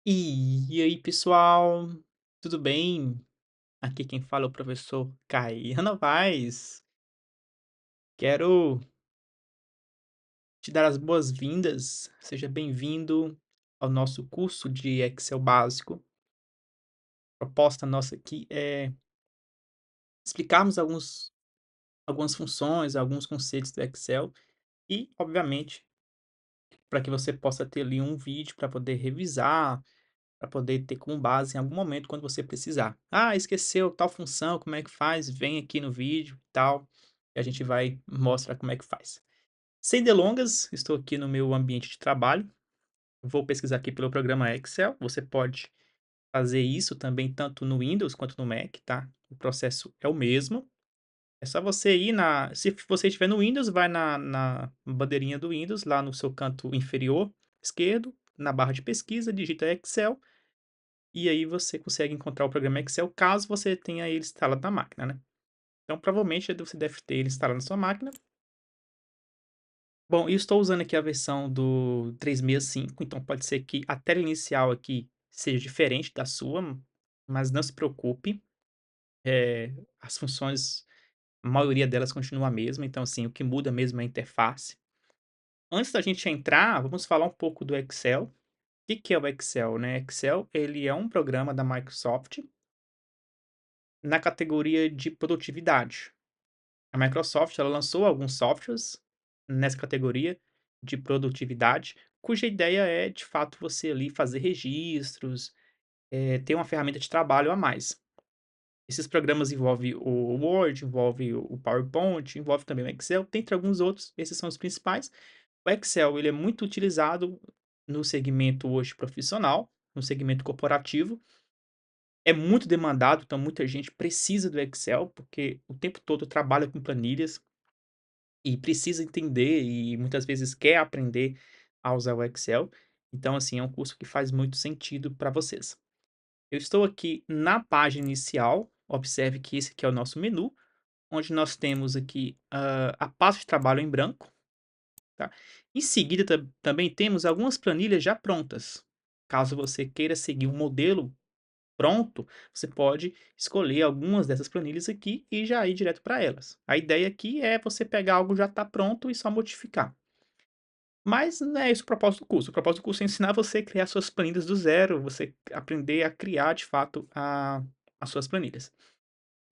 E aí, pessoal, tudo bem? Aqui quem fala é o professor Caiano Vaz. Quero te dar as boas-vindas. Seja bem-vindo ao nosso curso de Excel básico. A proposta nossa aqui é explicarmos algumas funções, alguns conceitos do Excel e, obviamente, para que você possa ter ali um vídeo para poder revisar, para poder ter como base em algum momento quando você precisar. Ah, esqueceu tal função, como é que faz? Vem aqui no vídeo e tal, e a gente vai mostrar como é que faz. Sem delongas, estou aqui no meu ambiente de trabalho. Vou pesquisar aqui pelo programa Excel. Você pode fazer isso também tanto no Windows quanto no Mac, tá? O processo é o mesmo. É só você ir na. Se você estiver no Windows, vai na bandeirinha do Windows, lá no seu canto inferior esquerdo, na barra de pesquisa, digita Excel. E aí você consegue encontrar o programa Excel, caso você tenha ele instalado na máquina, né. Então provavelmente você deve ter ele instalado na sua máquina. Bom, eu estou usando aqui a versão do 365, então pode ser que a tela inicial aqui seja diferente da sua, mas não se preocupe, as funções, a maioria delas continua a mesma, então assim, o que muda mesmo é a interface. Antes da gente entrar, vamos falar um pouco do Excel. O que que é o Excel, né? Excel, ele é um programa da Microsoft na categoria de produtividade. A Microsoft, ela lançou alguns softwares nessa categoria de produtividade, cuja ideia é, de fato, você ali fazer registros, ter uma ferramenta de trabalho a mais. Esses programas envolvem o Word, envolve o PowerPoint, envolve também o Excel, dentre alguns outros, esses são os principais. O Excel, ele é muito utilizado no segmento hoje profissional, no segmento corporativo, é muito demandado, então muita gente precisa do Excel, porque o tempo todo trabalha com planilhas, e precisa entender e muitas vezes quer aprender a usar o Excel. Então, assim, é um curso que faz muito sentido para vocês. Eu estou aqui na página inicial, observe que esse aqui é o nosso menu, onde nós temos aqui, a pasta de trabalho em branco, tá. Em seguida também temos algumas planilhas já prontas. Caso você queira seguir um modelo pronto, você pode escolher algumas dessas planilhas aqui e já ir direto para elas. A ideia aqui é você pegar algo já está pronto e só modificar. Mas não é esse o propósito do curso. O propósito do curso é ensinar você a criar suas planilhas do zero, você aprender a criar de fato as suas planilhas.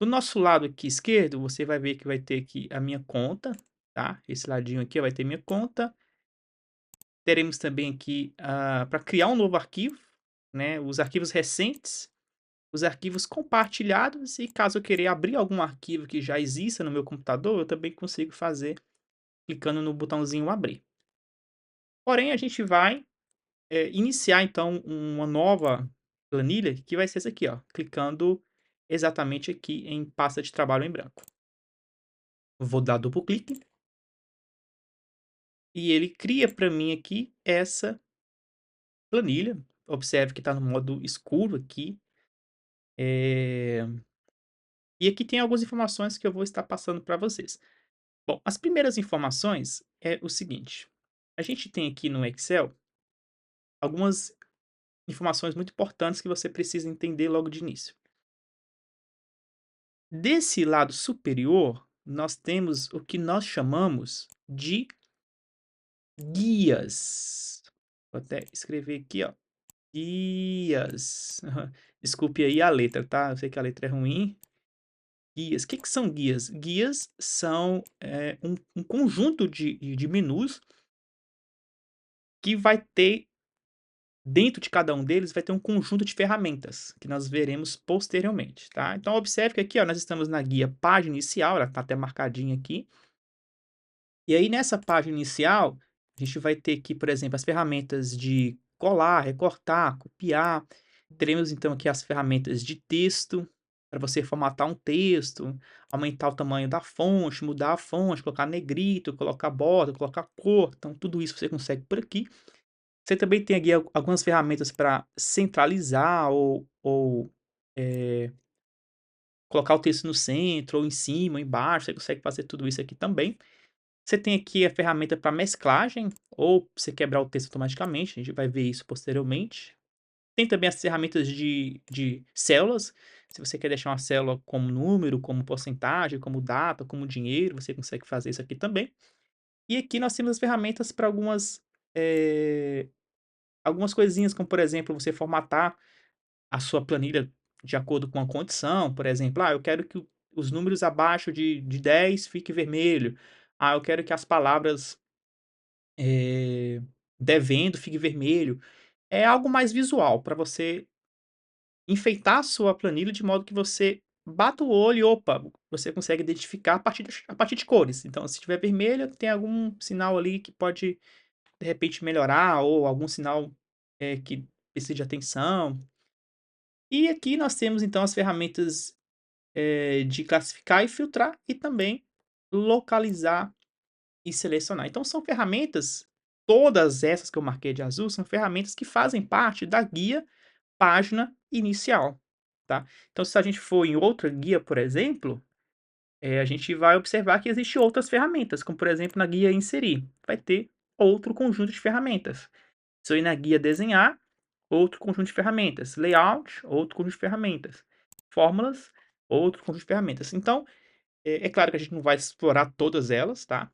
Do nosso lado aqui esquerdo, você vai ver que vai ter aqui a minha conta, tá? Esse ladinho aqui vai ter minha conta. Teremos também aqui para criar um novo arquivo, né? Os arquivos recentes, os arquivos compartilhados e caso eu querer abrir algum arquivo que já exista no meu computador, eu também consigo fazer clicando no botãozinho abrir. Porém, a gente vai, iniciar então uma nova planilha que vai ser essa aqui, ó, clicando exatamente aqui em pasta de trabalho em branco. Vou dar duplo clique e ele cria para mim aqui essa planilha. Observe que está no modo escuro aqui. Eh, e aqui tem algumas informações que eu vou estar passando para vocês. Bom, as primeiras informações é o seguinte: a gente tem aqui no Excel algumas informações muito importantes que você precisa entender logo de início. Desse lado superior, nós temos o que nós chamamos de guias. Vou até escrever aqui, ó, guias. Desculpe aí a letra, tá? Eu sei que a letra é ruim. Guias. O que que são guias? Guias são, um conjunto de menus que vai ter dentro de cada um deles vai ter um conjunto de ferramentas, que nós veremos posteriormente, tá. Então observe que aqui, ó, nós estamos na guia página inicial, ela tá até marcadinha aqui, e aí nessa página inicial, a gente vai ter aqui, por exemplo, as ferramentas de colar, recortar, copiar, teremos então aqui as ferramentas de texto, para você formatar um texto, aumentar o tamanho da fonte, mudar a fonte, colocar negrito, colocar borda, colocar cor, então tudo isso você consegue por aqui. Você também tem aqui algumas ferramentas para centralizar ou, eh, colocar o texto no centro ou em cima ou embaixo, você consegue fazer tudo isso aqui também. Você tem aqui a ferramenta para mesclagem ou você quebrar o texto automaticamente, a gente vai ver isso posteriormente. Tem também as ferramentas de células, se você quer deixar uma célula como número, como porcentagem, como data, como dinheiro, você consegue fazer isso aqui também. E aqui nós temos as ferramentas para eh, algumas coisinhas, como por exemplo, você formatar a sua planilha de acordo com a condição, por exemplo: "Ah, eu quero que os números abaixo de 10 fique vermelho. Ah, eu quero que as palavras, eh, devendo fique vermelho". É algo mais visual para você enfeitar a sua planilha de modo que você bata o olho e, opa, você consegue identificar a partir de cores. Então, se tiver vermelho, tem algum sinal ali que pode, de repente, melhorar ou algum sinal, que precisa de atenção. E aqui nós temos, então, as ferramentas, de classificar e filtrar e também localizar e selecionar. Então são ferramentas, todas essas que eu marquei de azul, são ferramentas que fazem parte da guia página inicial, tá. Então se a gente for em outra guia, por exemplo, a gente vai observar que existe outras ferramentas, como por exemplo na guia inserir, vai ter outro conjunto de ferramentas. Se eu ir na guia desenhar, outro conjunto de ferramentas. Layout, outro conjunto de ferramentas. Fórmulas, outro conjunto de ferramentas. Então, é claro que a gente não vai explorar todas elas, tá.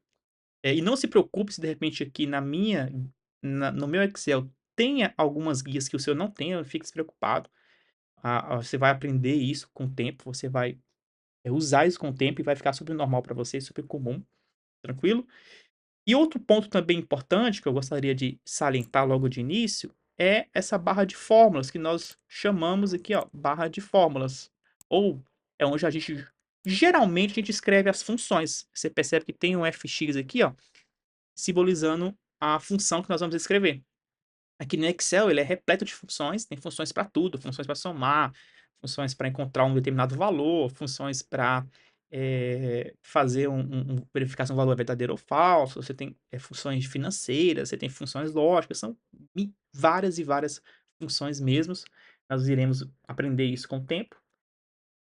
E não se preocupe se de repente aqui no meu Excel tenha algumas guias que o seu não tenha, não fique despreocupado. Você vai aprender isso com o tempo, você vai, usar isso com o tempo e vai ficar super normal para você, super comum, tranquilo? E outro ponto também importante que eu gostaria de salientar logo de início, é essa barra de fórmulas que nós chamamos aqui, ó, barra de fórmulas, ou é onde a gente geralmente a gente escreve as funções. Você percebe que tem um fx aqui, ó, simbolizando a função que nós vamos escrever. Aqui no Excel ele é repleto de funções, tem funções para tudo, funções para somar, funções para encontrar um determinado valor, funções para, fazer verificar se um valor é verdadeiro ou falso, você tem, funções financeiras, você tem funções lógicas, são várias e várias funções mesmos, nós iremos aprender isso com o tempo.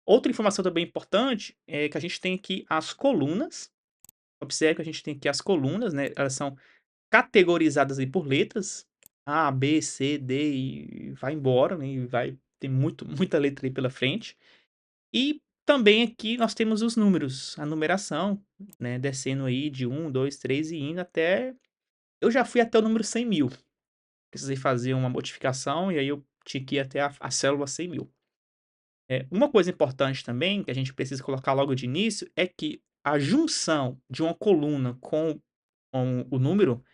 Outra informação também importante é que a gente tem aqui as colunas, observe que a gente tem aqui as colunas, né, elas são categorizadas aí por letras, A, B, C, D e vai embora, né, e vai ter muita letra aí pela frente. E também aqui nós temos os números, a numeração, né, descendo aí de um, 2, 3 e indo até eu já fui até o número 100.000. Precisei fazer uma modificação e aí eu tinha que ir até a célula 100.000. Uma coisa importante também, que a gente precisa colocar logo de início, é que a junção de uma coluna com o número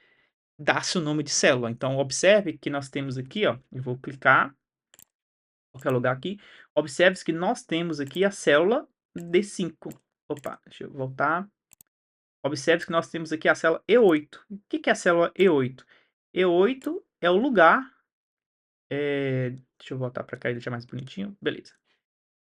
dá-se o nome de célula. Então observe que nós temos aqui, ó, eu vou clicar, qualquer lugar aqui, observe que nós temos aqui a célula D5. Opa, deixa eu voltar. Observe que nós temos aqui a célula E8. O que que é a célula E8? E8 é o lugar, deixa eu voltar para cá e deixar mais bonitinho, beleza.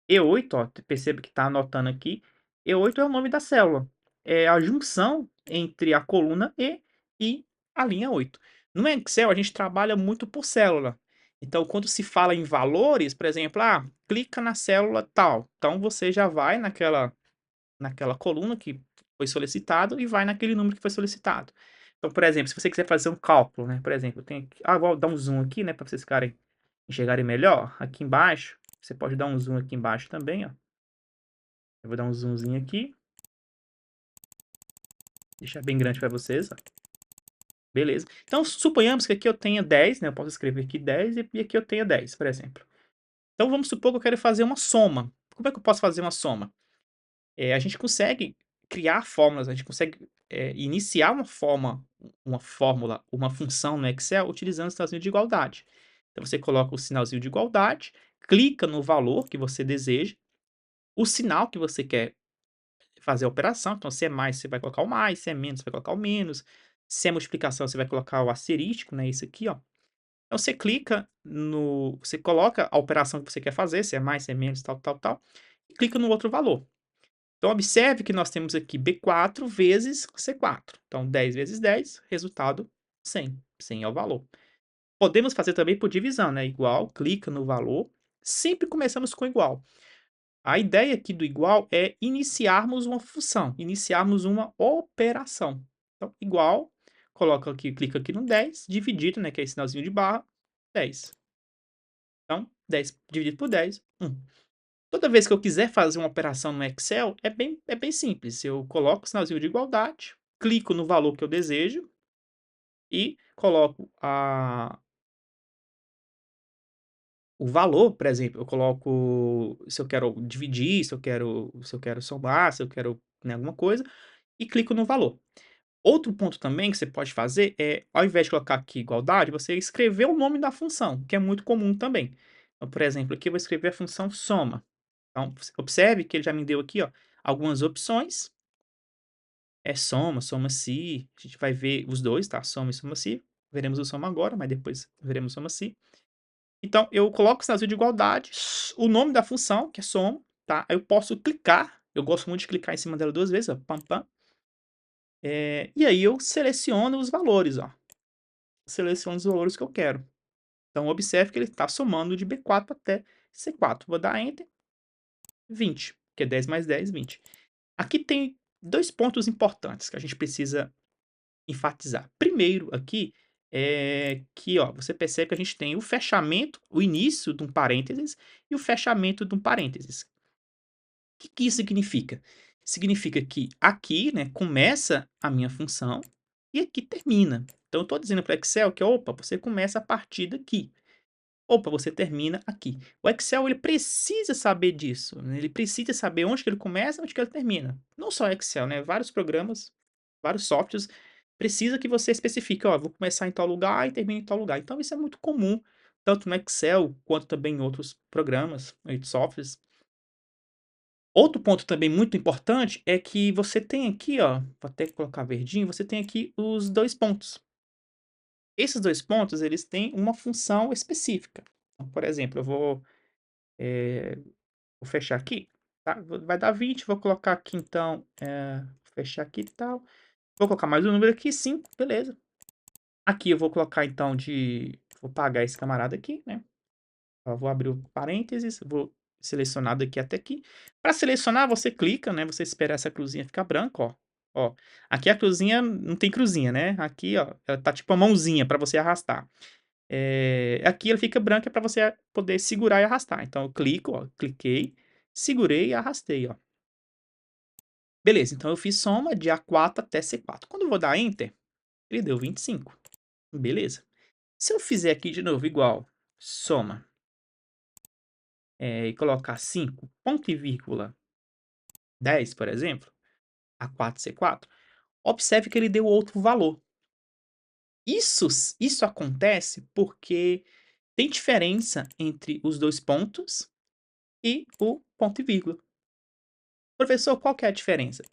E8, ó, perceba que está anotando aqui, E8 é o nome da célula. É a junção entre a coluna E e a linha 8. No Excel, a gente trabalha muito por célula. Então, quando se fala em valores, por exemplo, clica na célula tal. Então, você já vai naquela coluna que foi solicitado e vai naquele número que foi solicitado. Então, por exemplo, se você quiser fazer um cálculo, né? Por exemplo, tem aqui, vou dar um zoom aqui, né, para vocês enxergarem melhor. Aqui embaixo, você pode dar um zoom aqui embaixo também, ó. Eu vou dar um zoomzinho aqui. Deixar bem grande para vocês, ó. Beleza. Então, suponhamos que aqui eu tenha 10, né? Eu posso escrever aqui 10 e aqui eu tenha 10, por exemplo. Então, vamos supor que eu quero fazer uma soma. Como é que eu posso fazer uma soma? A gente consegue criar fórmulas, a gente consegue, iniciar uma fórmula, uma função no Excel utilizando o sinalzinho de igualdade. Então, você coloca o sinalzinho de igualdade, clica no valor que você deseja, o sinal que você quer fazer a operação. Então, se é mais, você vai colocar o mais, se é menos, você vai colocar o menos. Se é multiplicação, você vai colocar o asterístico, né? Isso aqui, ó. Então, você clica no. Você coloca a operação que você quer fazer, se é mais, se é menos, tal, tal, tal, e clica no outro valor. Então, observe que nós temos aqui B4 vezes C4. Então, 10 vezes 10, resultado 100. 100 é o valor. Podemos fazer também por divisão, né? Igual, clica no valor. Sempre começamos com igual. A ideia aqui do igual é iniciarmos uma função, iniciarmos uma operação. Então, igual, coloca aqui, clica aqui no 10, dividido, né, que é esse sinalzinho de barra, 10. Então 10 dividido por 10, 1. Toda vez que eu quiser fazer uma operação no Excel, é bem simples, eu coloco o sinalzinho de igualdade, clico no valor que eu desejo e coloco o valor, por exemplo, eu coloco se eu quero dividir, se eu quero somar, se eu quero, né, alguma coisa, e clico no valor. Outro ponto também que você pode fazer é, ao invés de colocar aqui igualdade, você escrever o nome da função, que é muito comum também. Então, por exemplo, aqui eu vou escrever a função soma. Então, observe que ele já me deu aqui, ó, algumas opções. É soma, soma-se, a gente vai ver os dois, tá? Soma e soma-se. Veremos o soma agora, mas depois veremos o soma-se. Então, eu coloco o sinalzinho de igualdade, o nome da função, que é soma, tá? Aí eu posso clicar, eu gosto muito de clicar em cima dela 2 vezes, ó, pam, pam. E aí eu seleciono os valores, ó. Seleciono os valores que eu quero. Então, observe que ele está somando de B4 até C4. Vou dar Enter, 20, que é 10 mais 10, 20. Aqui tem 2 pontos importantes que a gente precisa enfatizar. Primeiro aqui, é que, ó, você percebe que a gente tem o fechamento, o início de um parênteses e o fechamento de um parênteses. O que isso significa? Significa que aqui, né, começa a minha função e aqui termina. Então eu estou dizendo para o Excel que, opa, você começa a partir daqui. Opa, você termina aqui. O Excel ele precisa saber disso, né, ele precisa saber onde que ele começa e onde que ele termina. Não só o Excel, né, vários programas, vários softwares, precisa que você especifique: "Ó, vou começar em tal lugar e termino em tal lugar". Então isso é muito comum, tanto no Excel quanto também em outros programas, e softwares. Outro ponto também muito importante é que você tem aqui, ó, vou até colocar verdinho, você tem aqui os 2 pontos. Esses 2 pontos, eles têm uma função específica. Então, por exemplo, eu eh, vou fechar aqui, tá, vai dar 20, vou colocar aqui então, fechar aqui e tal. Vou colocar mais um número aqui, 5, beleza. Aqui eu vou colocar então vou pagar esse camarada aqui, né. Ó, vou abrir o parênteses, vou selecionar daqui até aqui. Para selecionar, você clica, né, você espera essa cruzinha ficar branca, ó. Ó, aqui a cruzinha não tem cruzinha, né, aqui, ó, ela tá tipo a mãozinha para você arrastar. Aqui ela fica branca para você poder segurar e arrastar. Então eu clico, ó, cliquei, segurei e arrastei, ó. Beleza, então eu fiz soma de A4 até C4. Quando eu vou dar enter, ele deu 25. Beleza. Se eu fizer aqui de novo igual, soma, e colocar 5, ponto e vírgula 10, por exemplo, A4, C4, observe que ele deu outro valor. Isso acontece porque tem diferença entre os 2 pontos e o ponto e vírgula. Professor, qual que é a diferença?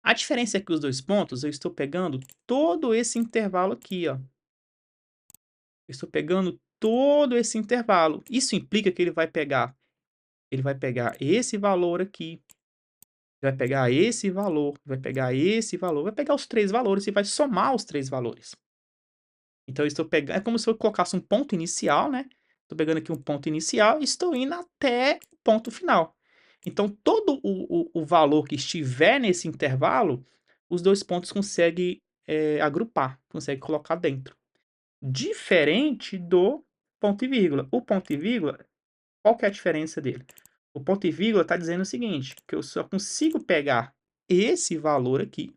A diferença é que os 2 pontos eu estou pegando todo esse intervalo aqui, ó. Eu estou pegando todo esse intervalo. Isso implica que ele vai pegar esse valor aqui, vai pegar esse valor, vai pegar esse valor, vai pegar os 3 valores e vai somar os 3 valores. Então eu estou pegando, é como se eu colocasse um ponto inicial, né, estou pegando aqui um ponto inicial e estou indo até o ponto final. Então todo o valor que estiver nesse intervalo, os 2 pontos consegue, agrupar, consegue colocar dentro. Diferente do ponto e vírgula. O ponto e vírgula, qual que é a diferença dele? O ponto e vírgula está dizendo o seguinte, que eu só consigo pegar esse valor aqui,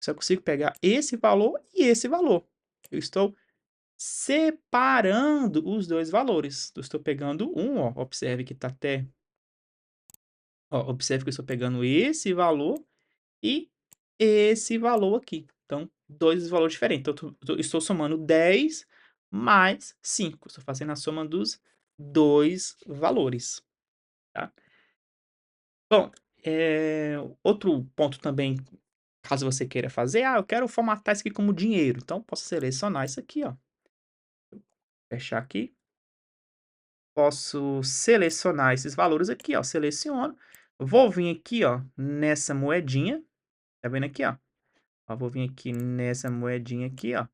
só consigo pegar esse valor e esse valor. Eu estou separando os 2 valores. Eu estou pegando um, ó, observe que está até, ó, observe que eu estou pegando esse valor e esse valor aqui. Então, 2 valores diferentes. Então, estou somando 10 mais 5. Estou fazendo a soma dos 2 valores, tá. Bom, outro ponto também, caso você queira fazer: "Ah, eu quero formatar isso aqui como dinheiro", então posso selecionar isso aqui, ó, fechar aqui, posso selecionar esses valores aqui, ó, seleciono, vou vir aqui, ó, nessa moedinha, tá vendo aqui, ó? Ó, vou vir aqui nessa moedinha aqui, ó,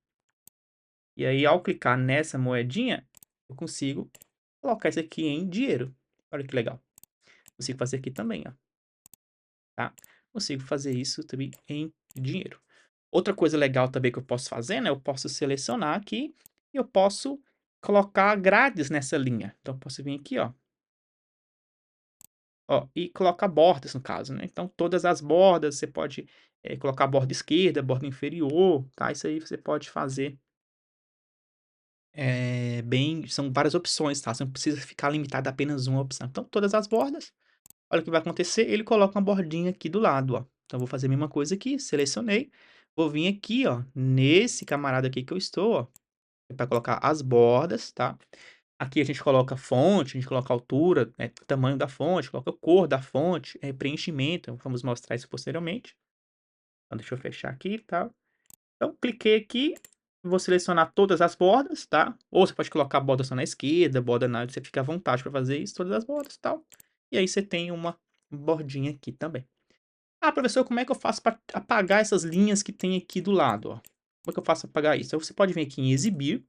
e aí ao clicar nessa moedinha, eu consigo colocar isso aqui em dinheiro. Olha que legal. Consigo fazer aqui também, ó, tá? Consigo fazer isso também em dinheiro. Outra coisa legal também que eu posso fazer, né, eu posso selecionar aqui e eu posso colocar grades nessa linha. Então posso vir aqui, e colocar bordas no caso, né. Então todas as bordas você pode, colocar borda esquerda, borda inferior, tá. Isso aí você pode fazer, bem são várias opções, tá. Você não precisa ficar limitado a apenas uma opção. Então todas as bordas, olha o que vai acontecer, ele coloca uma bordinha aqui do lado, ó. Então eu vou fazer a mesma coisa aqui, selecionei, vou vir aqui, nesse camarada aqui que eu estou, para colocar as bordas, tá. Aqui a gente coloca fonte, a gente coloca altura, tamanho da fonte, coloca cor da fonte, preenchimento, vamos mostrar isso posteriormente. Então deixa eu fechar aqui e tal. Então cliquei aqui, vou selecionar todas as bordas, tá. Ou você pode colocar a borda só na esquerda, borda na você fica à vontade para fazer isso, todas as bordas e tal. E aí você tem uma bordinha aqui também. "Ah, professor, como é que eu faço para apagar essas linhas que tem aqui do lado, ó? Como é que eu faço para apagar isso?" Então você pode vir aqui em exibir,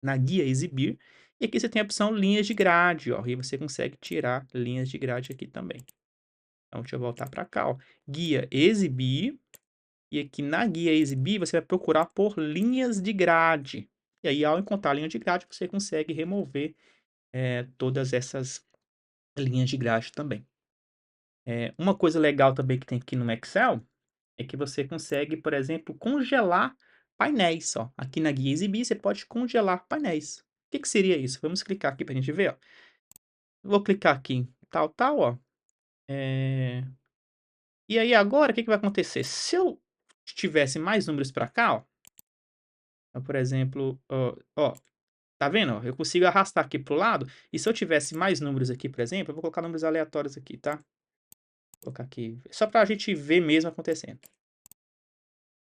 na guia exibir, e aqui você tem a opção linhas de grade, ó, e você consegue tirar linhas de grade aqui também. Então deixa eu voltar para cá, ó, guia exibir, e aqui na guia exibir você vai procurar por linhas de grade. E aí ao encontrar a linha de grade você consegue remover, todas essas linhas de grade também. Uma coisa legal também que tem aqui no Excel é que você consegue, por exemplo, congelar painéis, ó. Aqui na guia exibir, você pode congelar painéis. O que que seria isso? Vamos clicar aqui para a gente ver, ó. Vou clicar aqui em tal, tal, ó. Eh, e aí agora o que que vai acontecer? Se eu tivesse mais números para cá, ó, então, por exemplo, tá vendo, ó? Eu consigo arrastar aqui para o lado, e se eu tivesse mais números aqui, por exemplo, eu vou colocar números aleatórios aqui, tá? Vou colocar aqui, só para a gente ver mesmo acontecendo.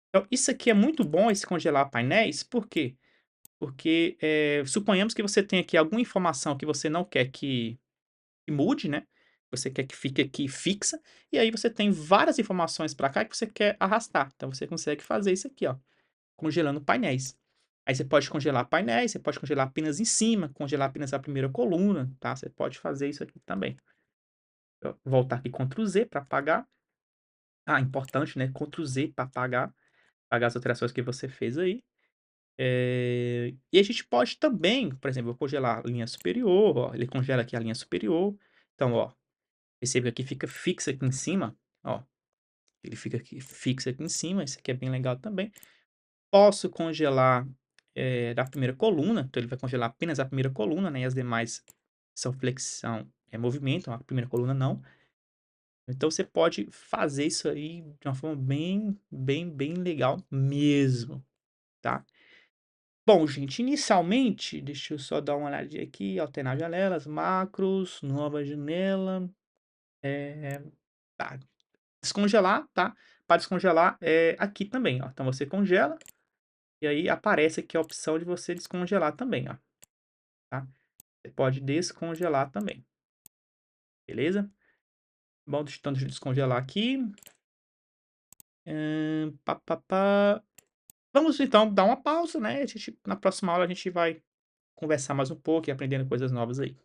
Então, isso aqui é muito bom, esse congelar painéis, por quê? Porque, suponhamos que você tenha aqui alguma informação que você não quer que mude, né, você quer que fique aqui fixa, e aí você tem várias informações para cá que você quer arrastar. Então você consegue fazer isso aqui, ó, congelando painéis. Aí você pode congelar painéis, você pode congelar apenas em cima, congelar apenas a primeira coluna, tá, você pode fazer isso aqui também. Eu voltar aqui Ctrl Z para apagar. Ah, importante, né, Ctrl Z para apagar as alterações que você fez aí. E a gente pode também, por exemplo, eu vou congelar a linha superior, ó, ele congela aqui a linha superior. Então, ó, perceba que aqui fica fixa aqui em cima, ó, ele fica aqui fixo aqui em cima, isso aqui é bem legal também. Posso congelar, da primeira coluna, então ele vai congelar apenas a primeira coluna, né, e as demais são flexão, movimento, a primeira coluna não. Então você pode fazer isso aí de uma forma bem, bem, bem legal mesmo, tá? Bom, gente, inicialmente, deixa eu só dar uma olhadinha aqui, alternar janelas, macros, nova janela, eh, tá, descongelar, tá? Para descongelar, aqui também, ó. Então você congela, e aí aparece aqui a opção de você descongelar também, ó, tá? Você pode descongelar também, beleza? Bom, deixa eu descongelar aqui. Pá. Vamos então dar uma pausa, né, a gente na próxima aula a gente vai conversar mais um pouco e aprendendo coisas novas aí.